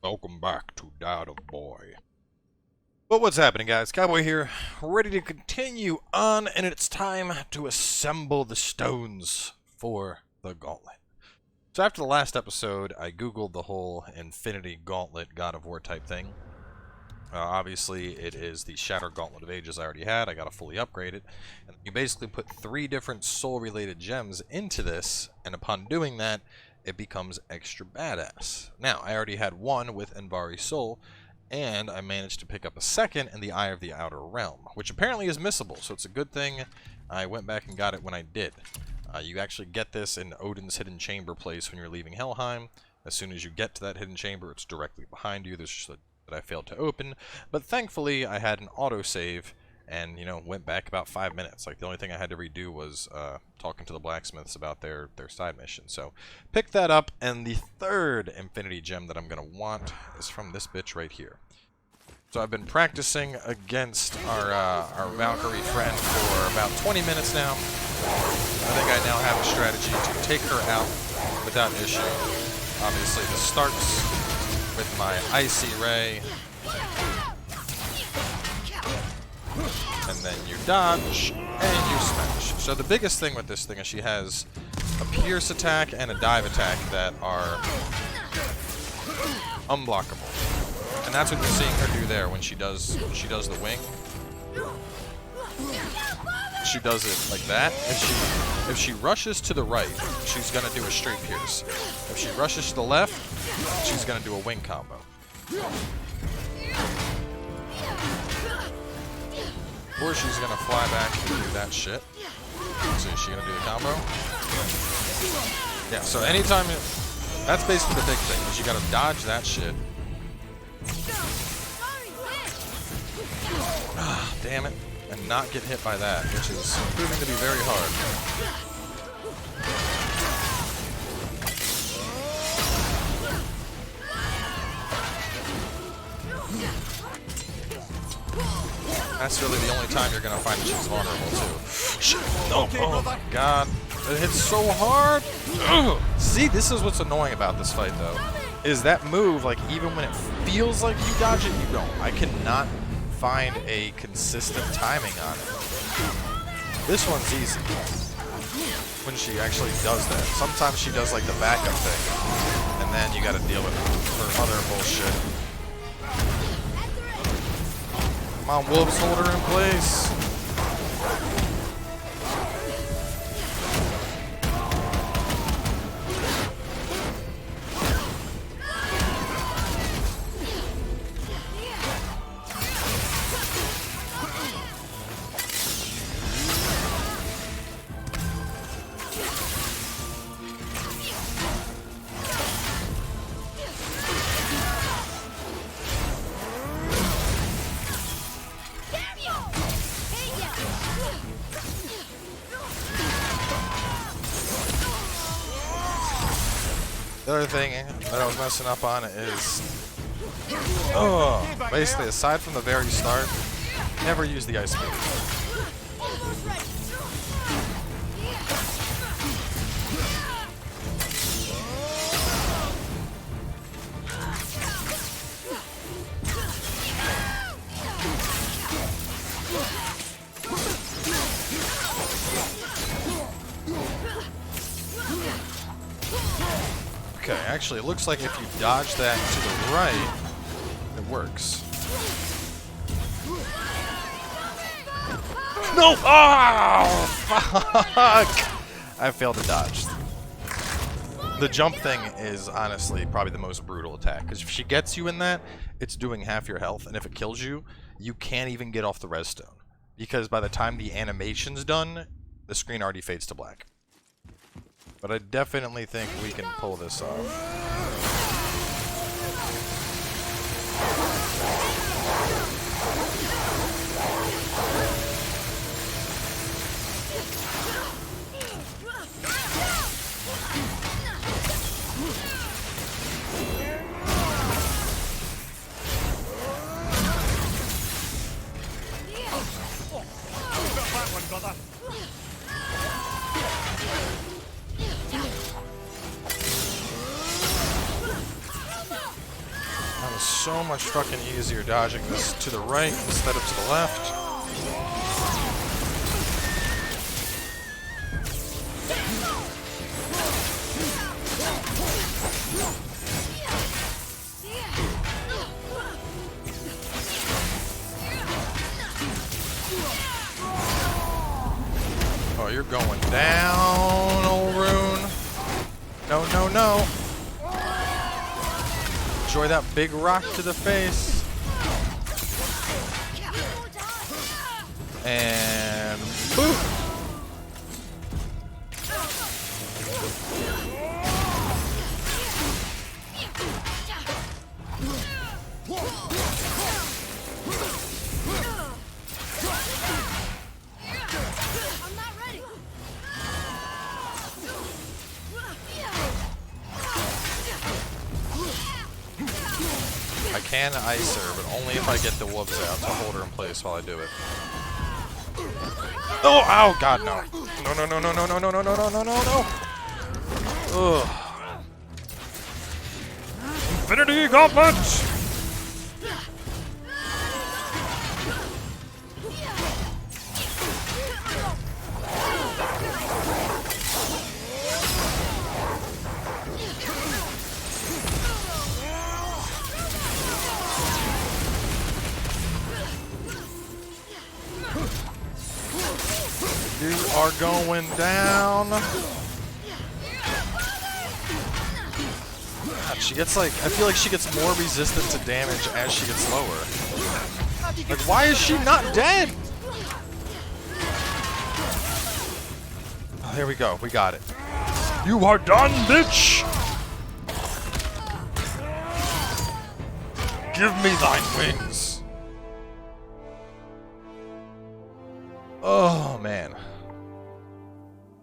Welcome back to Gods of Boy. But what's happening, guys? Cowboy here, ready to continue on, and it's time to assemble the stones for the gauntlet. So after the last episode, I googled the whole Infinity Gauntlet God of War type thing. Obviously, it is the Shatter Gauntlet of Ages I already had. I got to fully upgrade it. And you basically put 3 different soul-related gems into this, and upon doing that, it becomes extra badass. Now, I already had one with Envari's Soul, and I managed to pick up a second in the Eye of the Outer Realm, which apparently is missable, so it's a good thing I went back and got it when I did. You actually get this in Odin's Hidden Chamber place when you're leaving Helheim. As soon as you get to that hidden chamber, it's directly behind you. There's just a that I failed to open, but thankfully I had an autosave and, you know, went back about 5 minutes. Like, the only thing I had to redo was talking to the blacksmiths about their side mission. So, pick that up, and the third infinity gem that I'm going to want is from this bitch right here. So I've been practicing against our Valkyrie friend for about 20 minutes now. I think I now have a strategy to take her out without issue. Obviously the starts with my Icy Ray, and then you dodge, and you smash. So the biggest thing with this thing is she has a pierce attack and a dive attack that are unblockable. And that's what you're seeing her do there when she does the wing. She does it like that. If she rushes to the right, she's gonna do a straight pierce. If she rushes to the left, she's gonna do a wing combo. Or she's gonna fly back and do that shit. So is she gonna do the combo? Yeah, so anytime that's basically the big thing, is you gotta dodge that shit. Ah, damn it. And not get hit by that, which is proving to be very hard. That's really the only time you're gonna find that she's vulnerable too. Shit. No. Oh my god. It hits so hard. Ugh. See, this is what's annoying about this fight though. Is that move, like, even when it feels like you dodge it, you don't. I cannot find a consistent timing on it. This one's easy when she actually does that. Sometimes she does like the backup thing, and then you gotta deal with her other bullshit. Come on, wolves, hold her in place. The other thing that I was messing up on is, basically, aside from the very start, never use the ice move. Okay, actually, it looks like if you dodge that to the right, it works. No! Oh, fuck! I failed to dodge. The jump thing is honestly probably the most brutal attack, because if she gets you in that, it's doing half your health, and if it kills you, you can't even get off the res stone. Because by the time the animation's done, the screen already fades to black. But I definitely think we can pull this off. That was so much fucking easier dodging this to the right instead of to the left. Oh, you're going down, old Rune. No, no, no. Enjoy that big rock to the face. And boom. I can ice her, but only if I get the wolves out to hold her in place while I do it. Oh, ow, God, no. No, no, no, no, no, no, no, no, no, no, no, no, no. Ugh. Infinity Gauntlet! You are going down. God, she gets like, I feel like she gets more resistant to damage as she gets lower. Like, why is she not dead? Oh, there we go. We got it. You are done, bitch! Give me thine wings. Oh, man.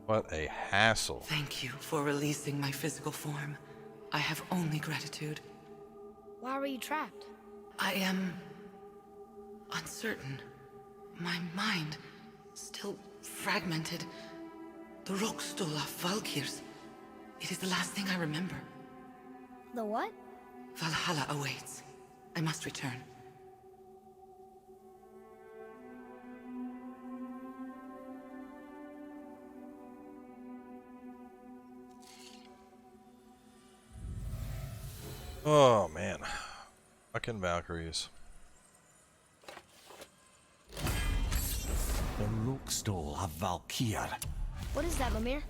What a hassle. Thank you for releasing my physical form. I have only gratitude. Why were you trapped? I am uncertain. My mind still fragmented. The rock stole off Valkyrs. It is the last thing I remember. The what? Valhalla awaits. I must return. Oh, man. Fucking Valkyries. The Rookstall of Valkyr. What is that, Mimir?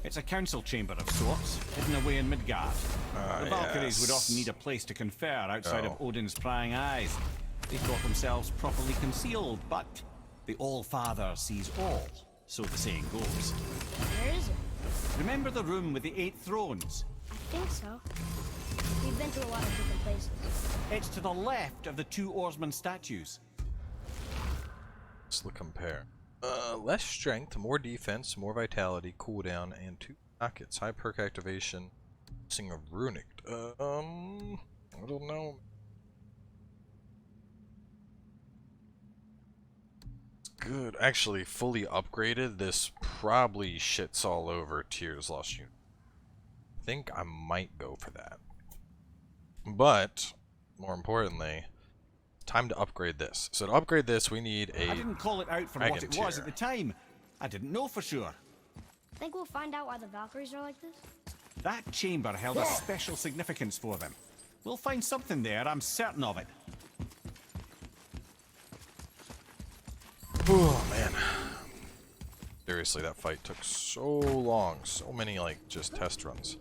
It's a council chamber of sorts, hidden away in Midgard. The Valkyries would often need a place to confer outside of Odin's prying eyes. They thought themselves properly concealed, but the All-Father sees all, so the saying goes. Where is it? Remember the room with the 8 thrones? I think so. We've been to a lot of different places. It's to the left of the 2 oarsman statues. Let's compare. Less strength, more defense, more vitality, cooldown, and 2 pockets. High perk activation. Sing of runic. I don't know. Good. Actually, fully upgraded, this probably shits all over Tears Lost Unit. I think I might go for that. But, more importantly, time to upgrade this. So to upgrade this, we need a I didn't call it out for what it was at the time. I didn't know for sure. Think we'll find out why the Valkyries are like this? That chamber held a special significance for them. We'll find something there, I'm certain of it. Oh, man. Seriously, that fight took so long. So many, like, just test runs.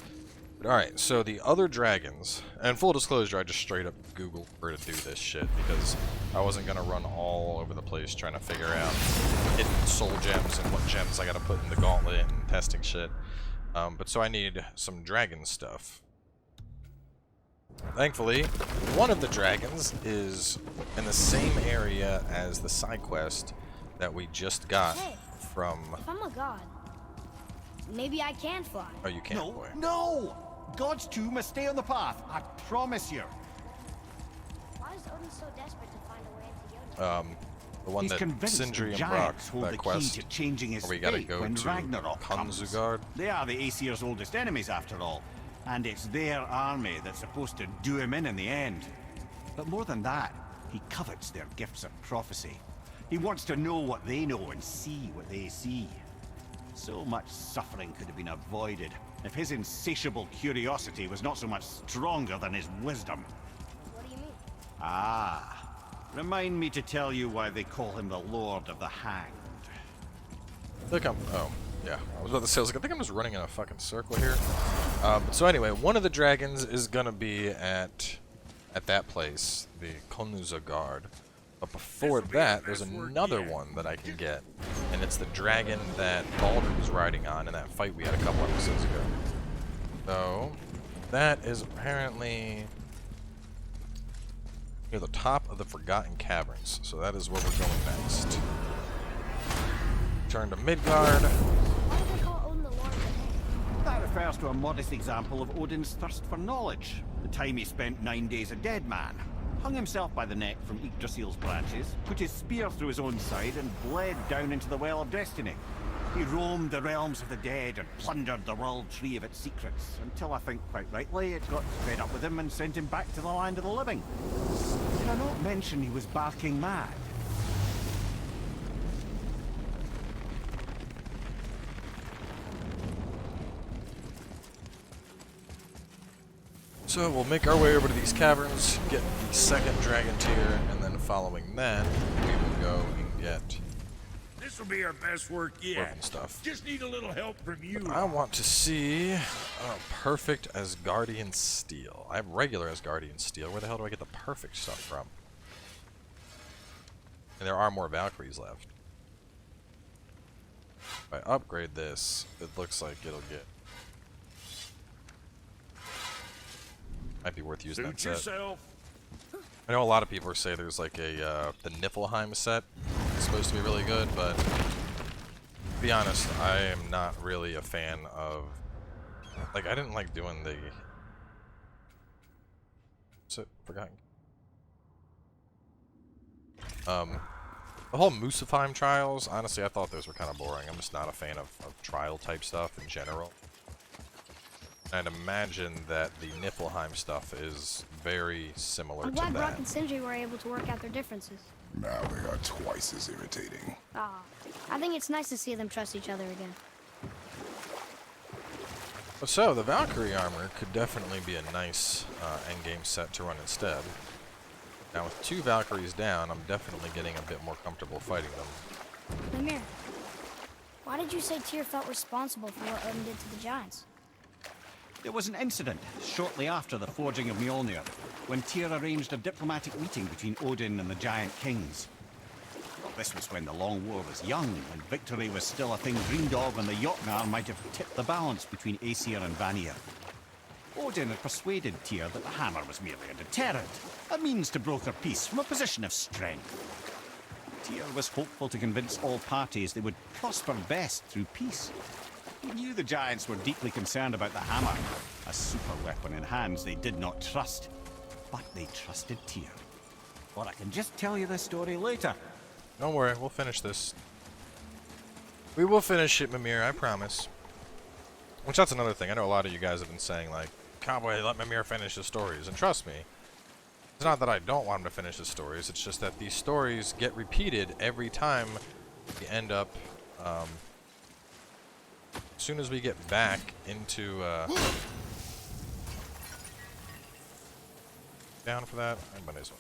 Alright, so the other dragons, and full disclosure, I just straight up Googled where to do this shit, because I wasn't going to run all over the place trying to figure out hidden soul gems and what gems I got to put in the gauntlet and testing shit. But so I need some dragon stuff. Thankfully, one of the dragons is in the same area as the side quest that we just got from... If I'm a god, maybe I can fly. Oh, you can't, boy. No! Gods too must stay on the path, I promise you. Why is Odin so desperate to find a way into Jotun? The one He's that convinced Sindri and the Brock, giants hold that the quest, key to changing his where we gotta fate go when to Ragnarok comes. Kanzugard. They are the Aesir's oldest enemies, after all, and it's their army that's supposed to do him in the end. But more than that, he covets their gifts of prophecy. He wants to know what they know and see what they see. So much suffering could have been avoided if his insatiable curiosity was not so much stronger than his wisdom. What do you mean? Ah, remind me to tell you why they call him the Lord of the Hanged. Look, oh, yeah. I was about to say, I think I'm just running in a fucking circle here. So anyway, one of the dragons is gonna be at that place, the Konuza Guard. But before that, there's another one that I can get, and it's the dragon that Baldur was riding on in that fight we had a couple episodes ago. So, that is apparently near the top of the Forgotten Caverns. So that is where we're going next. Turn to Midgard. Why do they call Odin the Lord of the Hanged? That refers to a modest example of Odin's thirst for knowledge. The time he spent 9 days a dead man. Hung himself by the neck from Yggdrasil's branches, put his spear through his own side, and bled down into the Well of Destiny. He roamed the realms of the dead and plundered the world tree of its secrets, until I think quite rightly it got fed up with him and sent him back to the land of the living. Did I not mention he was barking mad? So we'll make our way over to these caverns, get the second dragon tier, and then following that, we will go and get This will be our best work yet. working stuff. Just need a little help from you. I want to see perfect Asgardian steel. I have regular Asgardian steel. Where the hell do I get the perfect stuff from? And there are more Valkyries left. If I upgrade this, it looks like it'll get... Might be worth using that Suit set. yourself. I know a lot of people say there's like a the Niflheim set. It's supposed to be really good, but to be honest, I am not really a fan of. Like, I didn't like doing the. What's it? Forgotten. The whole Muspelheim trials. Honestly, I thought those were kind of boring. I'm just not a fan of trial type stuff in general. I'd imagine that the Niflheim stuff is very similar I'm to glad that. Brock and Sindri were able to work out their differences. Now they are twice as irritating. Ah, I think it's nice to see them trust each other again. So, the Valkyrie armor could definitely be a nice endgame set to run instead. Now, with 2 Valkyries down, I'm definitely getting a bit more comfortable fighting them. Mimir, why did you say Tyr felt responsible for what Odin did to the giants? There was an incident shortly after the forging of Mjolnir, when Tyr arranged a diplomatic meeting between Odin and the giant kings. This was when the Long War was young, and victory was still a thing dreamed of, and the Jotnar might have tipped the balance between Aesir and Vanir. Odin had persuaded Tyr that the hammer was merely a deterrent, a means to broker peace from a position of strength. Tyr was hopeful to convince all parties they would prosper best through peace. He knew the giants were deeply concerned about the hammer, a super weapon in hands they did not trust. But they trusted Tyr. Or I can just tell you the story later. Don't worry, we'll finish this. We will finish it, Mimir, I promise. Which, that's another thing. I know a lot of you guys have been saying, like, Cowboy, let Mimir finish his stories. And trust me, it's not that I don't want him to finish his stories, it's just that these stories get repeated every time we end up, as soon as we get back into, down for that? I might as well.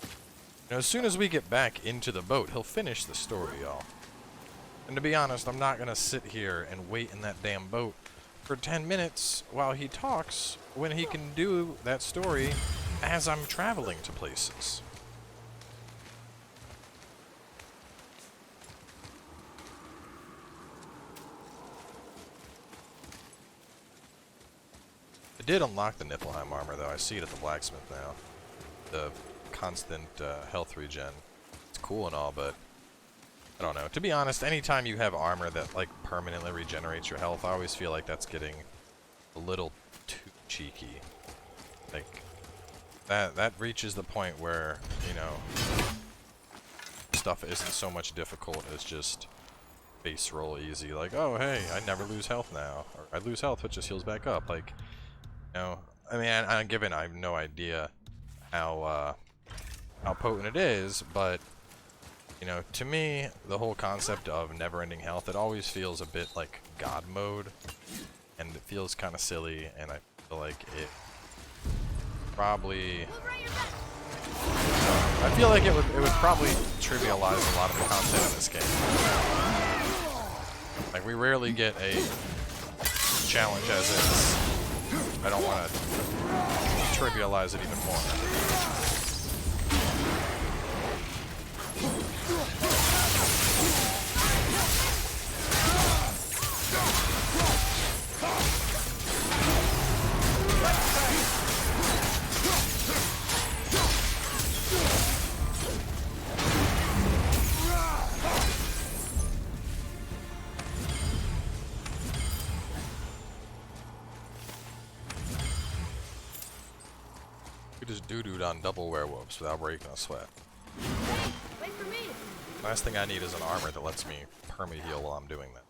You know, as soon as we get back into the boat, he'll finish the story, y'all. And to be honest, I'm not gonna sit here and wait in that damn boat for 10 minutes while he talks when he can do that story as I'm traveling to places. I did unlock the Niflheim armor, though. I see it at the blacksmith now. The constant health regen. It's cool and all, but I don't know. To be honest, anytime you have armor that like permanently regenerates your health, I always feel like that's getting a little too cheeky. Like that reaches the point where, you know, stuff isn't so much difficult as just base roll easy. Like, oh hey, I never lose health now, or I lose health, it just heals back up. Like, you know, I mean, I have no idea how how potent it is, but you know, to me, the whole concept of never-ending health, it always feels a bit like God mode, and it feels kind of silly, and I feel like it probably... I feel like it would probably trivialize a lot of the content in this game. Like, we rarely get a challenge as is. I don't want to trivialize it even more. We just doo-dooed on double werewolves without breaking a sweat. Wait for me. Last thing I need is an armor that lets me perma-heal while I'm doing that.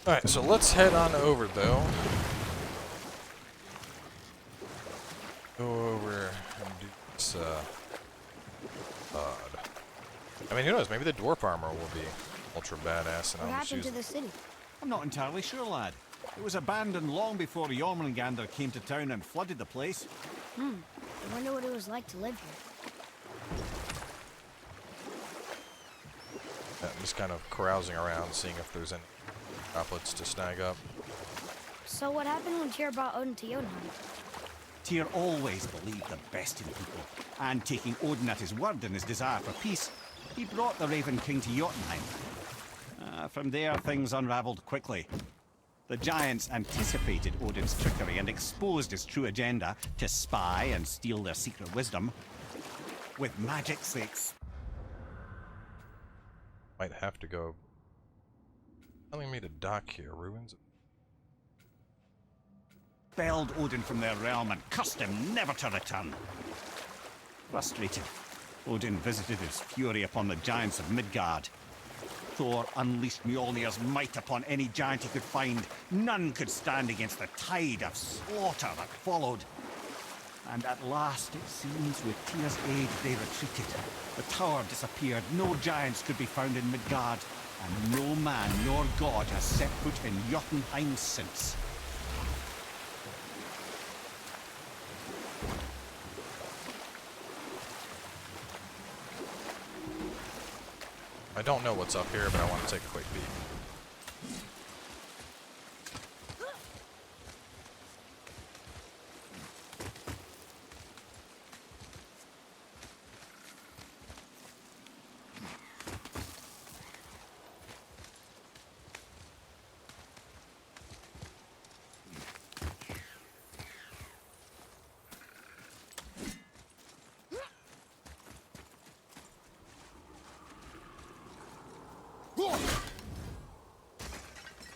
Alright, so let's head on over, though. Go over and do this, I mean, who knows? Maybe the dwarf armor will be ultra badass, and What I'll just happened use to the city? I'm not entirely sure, lad. It was abandoned long before Jormungandr came to town and flooded the place. I wonder what it was like to live here. I'm just kind of carousing around, seeing if there's any droplets to snag up. So what happened when Tyr brought Odin to Jotunheim? Tyr always believed the best in people, and taking Odin at his word in his desire for peace, he brought the Raven King to Jotunheim. From there, things unraveled quickly. The giants anticipated Odin's trickery and exposed his true agenda to spy and steal their secret wisdom. With magic's sake, Might have to go. Telling me to dock here, ruins. expelled Odin from their realm and cursed him never to return. Frustrated, Odin visited his fury upon the giants of Midgard. Thor unleashed Mjolnir's might upon any giant he could find. None could stand against the tide of slaughter that followed. And at last, it seems, with Tyr's aid, they retreated. The tower disappeared, no giants could be found in Midgard, and no man nor god has set foot in Jotunheim since. I don't know what's up here, but I want to take a quick peek.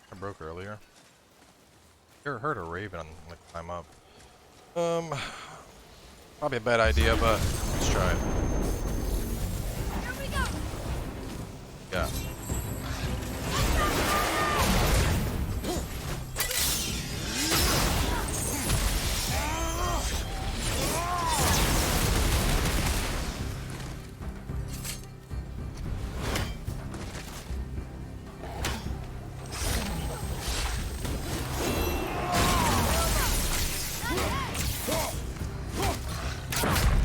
I broke earlier. Ever heard a raven like climb up? Probably a bad idea, but let's try it. Here we go. Yeah.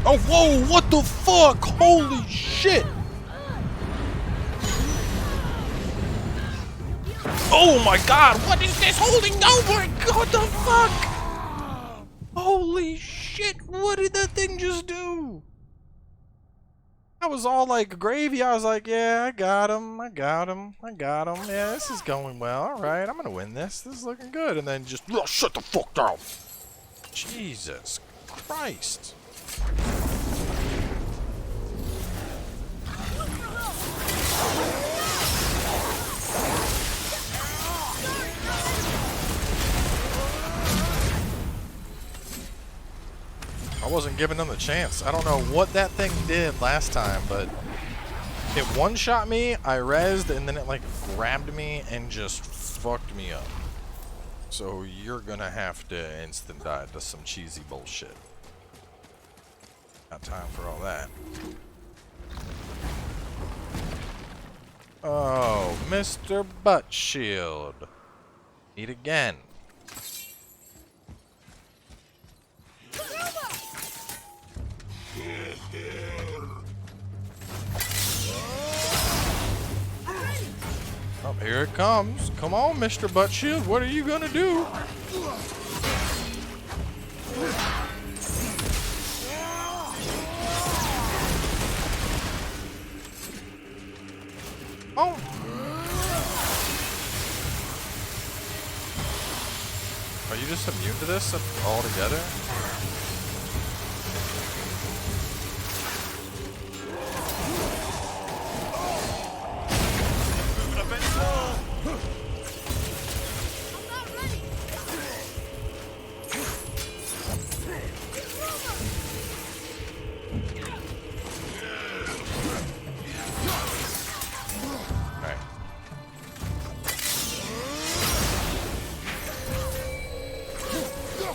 Oh, whoa, what the fuck? Holy shit! Oh my god, what is this holding? Oh my god, what the fuck? Holy shit, what did that thing just do? I was all like gravy. I was like, yeah, I got him. Yeah, this is going well. Alright, I'm gonna win this. This is looking good. And then just, oh, shut the fuck down. Jesus Christ. I wasn't giving them the chance. I don't know what that thing did last time, but it one-shot me, I rezzed, and then it like grabbed me and just fucked me up. So you're gonna have to instant die to some cheesy bullshit. Got time for all that. Oh, Mr. Butt Shield. Eat again. Oh, here it comes. Come on, Mr. Butt Shield. What are you gonna do? Oh. Are you just immune to this altogether?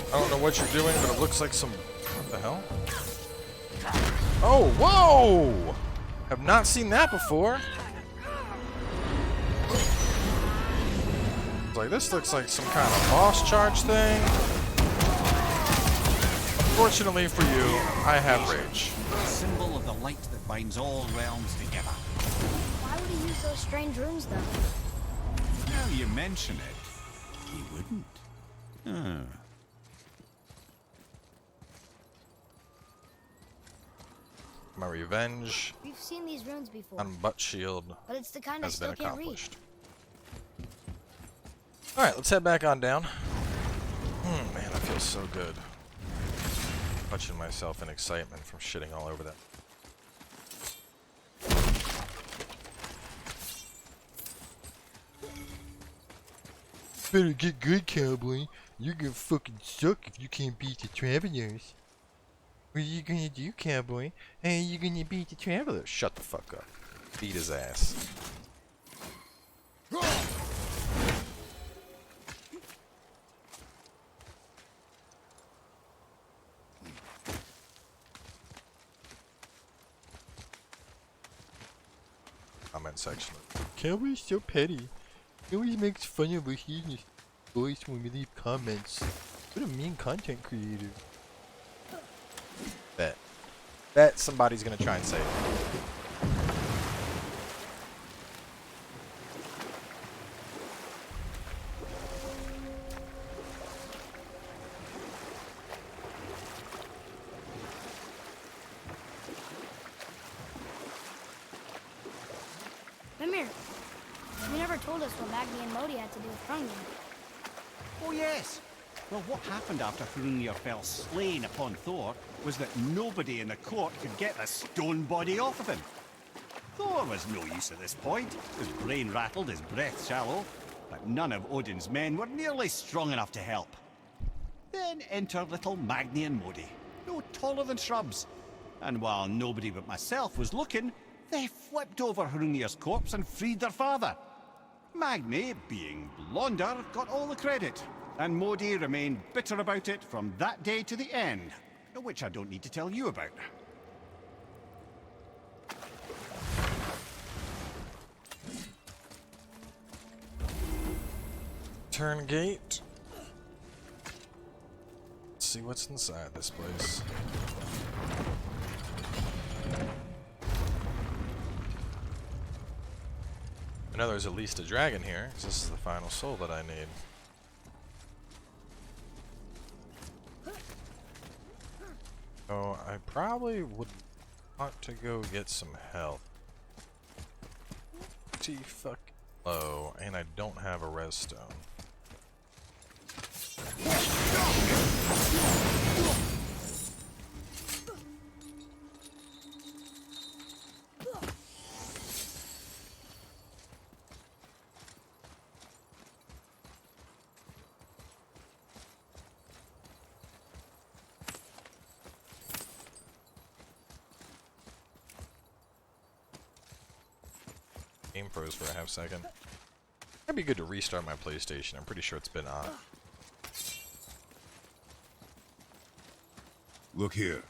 I don't know what you're doing, but it looks like some... What the hell? Oh, whoa! Have not seen that before. It's like, this looks like some kind of boss charge thing. Unfortunately for you, I have rage. A symbol of the light that binds all realms together. Why would he use those strange runes, though? Now you mention it, he wouldn't. My revenge We've seen these runes before, on Butt Shield but it's the kind I has been still can't read. accomplished. Alright, let's head back on down. Man, I feel so good. Touching myself in excitement from shitting all over that. Better get good, cowboy. You're gonna fucking suck if you can't beat the travelers. What are you gonna do, cowboy? How are you gonna beat the travelers? Shut the fuck up. Beat his ass. Comment section. Cowboy's so petty. He always makes fun of us using his voice when we leave comments. What a mean content creator. Bet somebody's gonna try and save it. Mimir, you never told us what Magni and Modi had to do with Hrungnir. Oh yes. Well, what happened after Hrungnir fell slain upon Thor was that nobody in the court could get the stone body off of him. Thor was no use at this point. His brain rattled, his breath shallow, but none of Odin's men were nearly strong enough to help. Then enter little Magni and Modi, no taller than shrubs. And while nobody but myself was looking, they flipped over Hrungnir's corpse and freed their father. Magni, being blonder, got all the credit, and Modi remained bitter about it from that day to the end, which I don't need to tell you about. Turn gate. Let's see what's inside this place. I know there's at least a dragon here, because this is the final soul that I need. Oh, I probably would want to go get some help. Pretty fucking low, and I don't have a res stone. Game froze for a half second. It'd be good to restart my PlayStation. I'm pretty sure it's been on. Look here.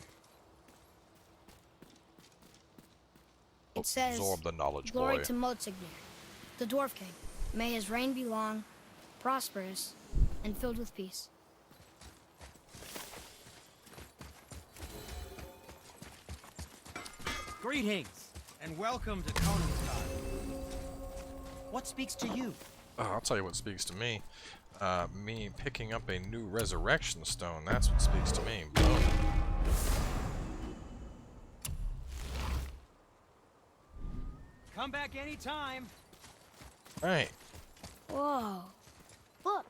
says, Absorb the knowledge, "Glory boy. to Motsignir, the Dwarf King. May his reign be long, prosperous, and filled with peace." Greetings, and welcome to Konungsgard. What speaks to you? Oh, I'll tell you what speaks to me. Me picking up a new resurrection stone. That's what speaks to me. Boom. Come back anytime. Right. Whoa. Look,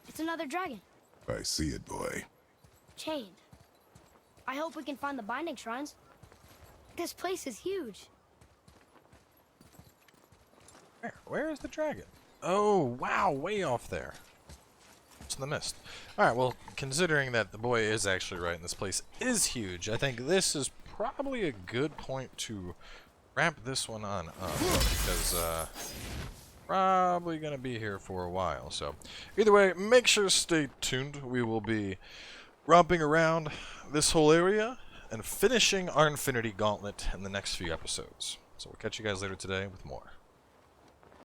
it's another dragon, I see it, boy. chained. I hope we can find the binding shrines. This place is huge. Where is the dragon? Oh, wow, way off there. It's in the mist. Alright, well, considering that the boy is actually right and this place is huge, I think this is probably a good point to wrap this one on up, because probably going to be here for a while. So, either way, make sure to stay tuned. We will be romping around this whole area and finishing our Infinity Gauntlet in the next few episodes. So we'll catch you guys later today with more.